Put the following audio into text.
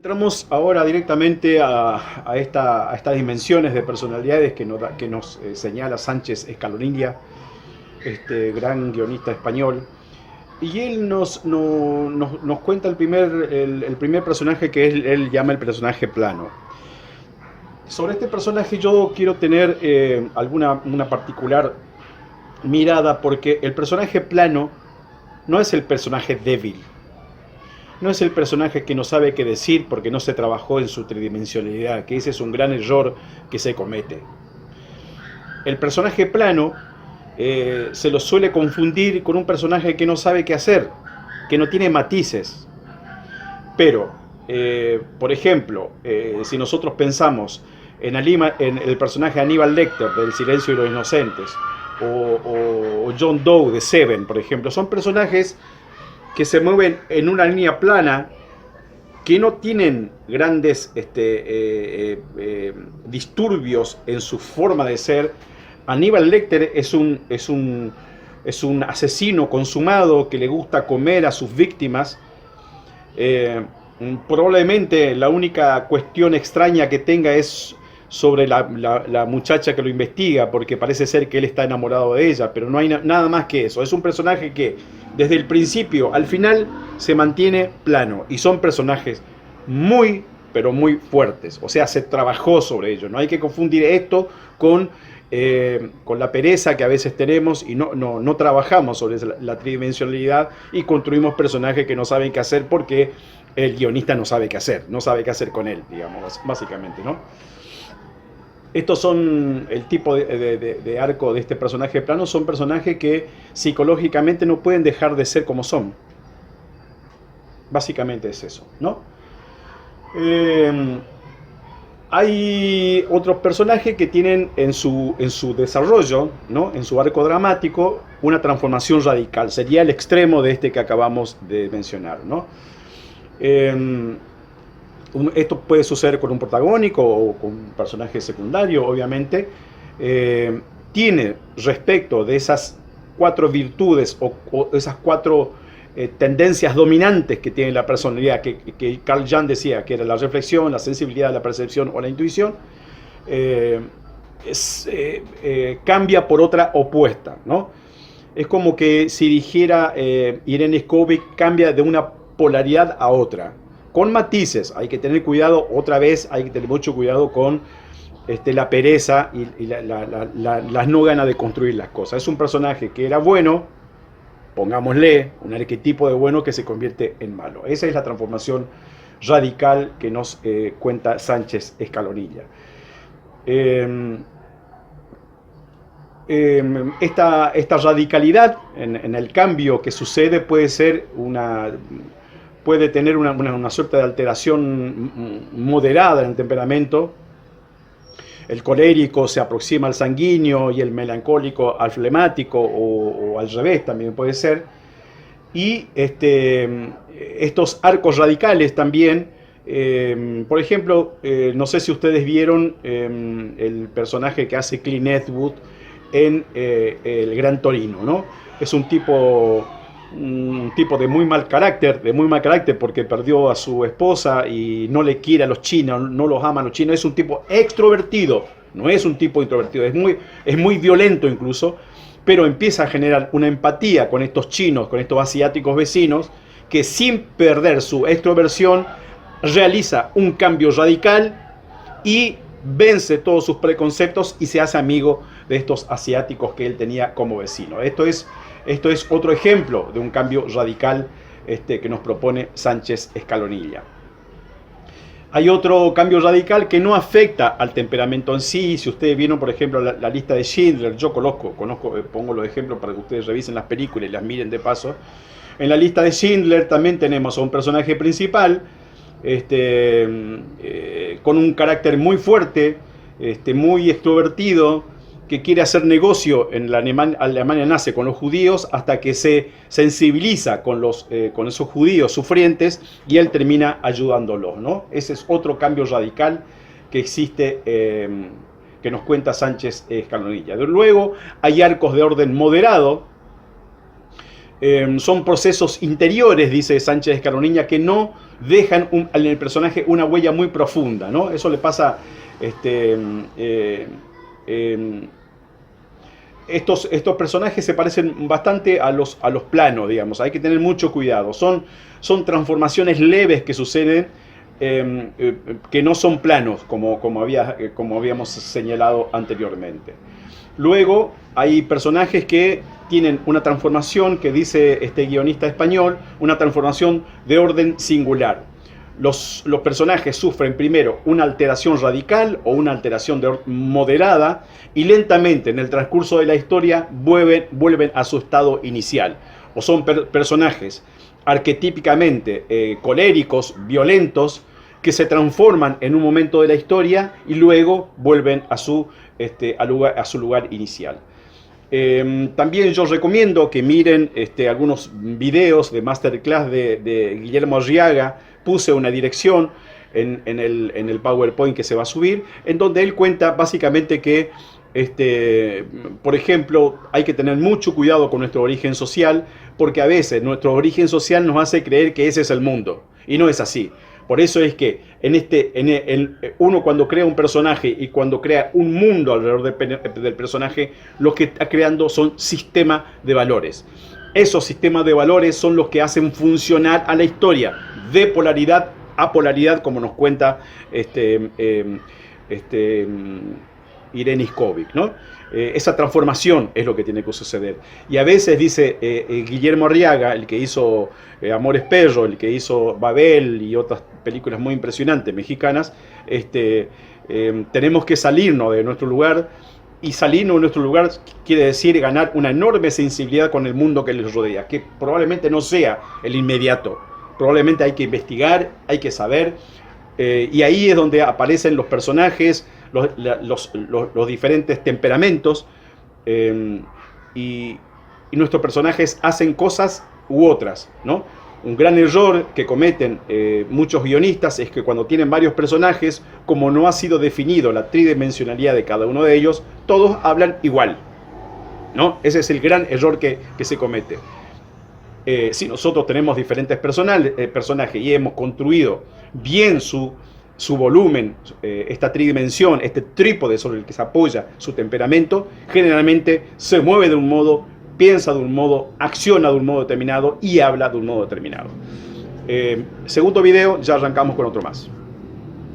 Entramos ahora directamente a estas dimensiones de personalidades que nos señala Sánchez Escalonilla, este gran guionista español. Y él nos cuenta el primer personaje que él llama el personaje plano. Sobre este personaje yo quiero tener una particular mirada, porque el personaje plano no es el personaje débil. No es el personaje que no sabe qué decir porque no se trabajó en su tridimensionalidad, que ese es un gran error que se comete. El personaje plano se lo suele confundir con un personaje que no sabe qué hacer, que no tiene matices. Pero, por ejemplo, si nosotros pensamos en el personaje Aníbal Lecter del Silencio de los Inocentes, o John Doe de Seven, por ejemplo, son personajes que se mueven en una línea plana, que no tienen grandes disturbios en su forma de ser. Aníbal Lecter es un asesino consumado que le gusta comer a sus víctimas. Probablemente la única cuestión extraña que tenga es sobre la muchacha que lo investiga, porque parece ser que él está enamorado de ella, pero no hay nada más que eso. Es un personaje que desde el principio al final se mantiene plano, y son personajes muy, pero muy fuertes. O sea, se trabajó sobre ello. No hay que confundir esto con la pereza que a veces tenemos y no trabajamos sobre la tridimensionalidad y construimos personajes que no saben qué hacer porque el guionista no sabe qué hacer, no sabe qué hacer con él, digamos, básicamente, ¿no? Estos son el tipo de arco de este personaje plano. Son personajes que psicológicamente no pueden dejar de ser como son. Básicamente es eso, ¿no? Hay otros personajes que tienen en su desarrollo, ¿no? En su arco dramático, una transformación radical. Sería el extremo de este que acabamos de mencionar, ¿no? Esto puede suceder con un protagónico o con un personaje secundario, obviamente. Tiene respecto de esas cuatro virtudes o esas cuatro tendencias dominantes que tiene la personalidad, que Carl Jung decía que era la reflexión, la sensibilidad, la percepción o la intuición. Cambia por otra opuesta, ¿no? Es como que si dijera Irene Scoville, cambia de una polaridad a otra, con matices. Hay que tener cuidado, otra vez hay que tener mucho cuidado con la pereza y las no ganas de construir las cosas. Es un personaje que era bueno, pongámosle un arquetipo de bueno que se convierte en malo. Esa es la transformación radical que nos cuenta Sánchez Escalonilla. Esta radicalidad en el cambio que sucede puede tener una suerte de alteración moderada en el temperamento. El colérico se aproxima al sanguíneo y el melancólico al flemático, o al revés también puede ser. Y estos arcos radicales también, por ejemplo, no sé si ustedes vieron el personaje que hace Clint Eastwood en El Gran Torino, ¿no? Es un tipo de muy mal carácter, porque perdió a su esposa y no le quiere a los chinos, no los ama a los chinos. Es un tipo extrovertido, no es un tipo introvertido, es muy violento incluso, pero empieza a generar una empatía con estos chinos, con estos asiáticos vecinos, que sin perder su extroversión realiza un cambio radical y vence todos sus preconceptos y se hace amigo de estos asiáticos que él tenía como vecino. Esto es otro ejemplo de un cambio radical que nos propone Sánchez Escalonilla. Hay otro cambio radical que no afecta al temperamento en sí. Si ustedes vieron, por ejemplo, la lista de Schindler, yo pongo los ejemplos para que ustedes revisen las películas y las miren de paso. En la lista de Schindler también tenemos a un personaje principal con un carácter muy fuerte, muy extrovertido, que quiere hacer negocio en la Alemania nazi con los judíos, hasta que se sensibiliza con esos judíos sufrientes y él termina ayudándolos, ¿no? Ese es otro cambio radical que existe, que nos cuenta Sánchez Escalonilla. Luego hay arcos de orden moderado, Son procesos interiores, dice Sánchez Escaloniña, que no dejan en el personaje una huella muy profunda, ¿no? Eso le pasa estos personajes se parecen bastante a los planos, digamos. Hay que tener mucho cuidado. Son transformaciones leves que suceden, que no son planos, como habíamos señalado anteriormente. Luego hay personajes que tienen una transformación, que dice este guionista español, una transformación de orden singular. Los personajes sufren primero una alteración radical o una alteración moderada, y lentamente en el transcurso de la historia vuelven a su estado inicial. O son personajes arquetípicamente coléricos, violentos, que se transforman en un momento de la historia y luego vuelven a su lugar inicial. También yo recomiendo que miren algunos videos de masterclass de Guillermo Arriaga. Puse una dirección en el PowerPoint que se va a subir, en donde él cuenta básicamente que, por ejemplo, hay que tener mucho cuidado con nuestro origen social, porque a veces nuestro origen social nos hace creer que ese es el mundo, y no es así. Por eso es que uno cuando crea un personaje y cuando crea un mundo alrededor del personaje, lo que está creando son sistemas de valores. Esos sistemas de valores son los que hacen funcionar a la historia, de polaridad a polaridad, como nos cuenta Irene Iskovic, ¿no? Esa transformación es lo que tiene que suceder. Y a veces dice Guillermo Arriaga, el que hizo Amores Perro, el que hizo Babel y otras películas muy impresionantes mexicanas, tenemos que salirnos de nuestro lugar, y salirnos de nuestro lugar quiere decir ganar una enorme sensibilidad con el mundo que les rodea, que probablemente no sea el inmediato, probablemente hay que investigar, hay que saber, y ahí es donde aparecen los personajes, los diferentes temperamentos, y nuestros personajes hacen cosas u otras, ¿no? Un gran error que cometen muchos guionistas es que cuando tienen varios personajes, como no ha sido definido la tridimensionalidad de cada uno de ellos, todos hablan igual, ¿no? Ese es el gran error que se comete. Si nosotros tenemos diferentes personajes y hemos construido bien su volumen, esta tridimensión, este trípode sobre el que se apoya su temperamento, generalmente se mueve de un modo, piensa de un modo, acciona de un modo determinado y habla de un modo determinado. Segundo video, ya arrancamos con otro más.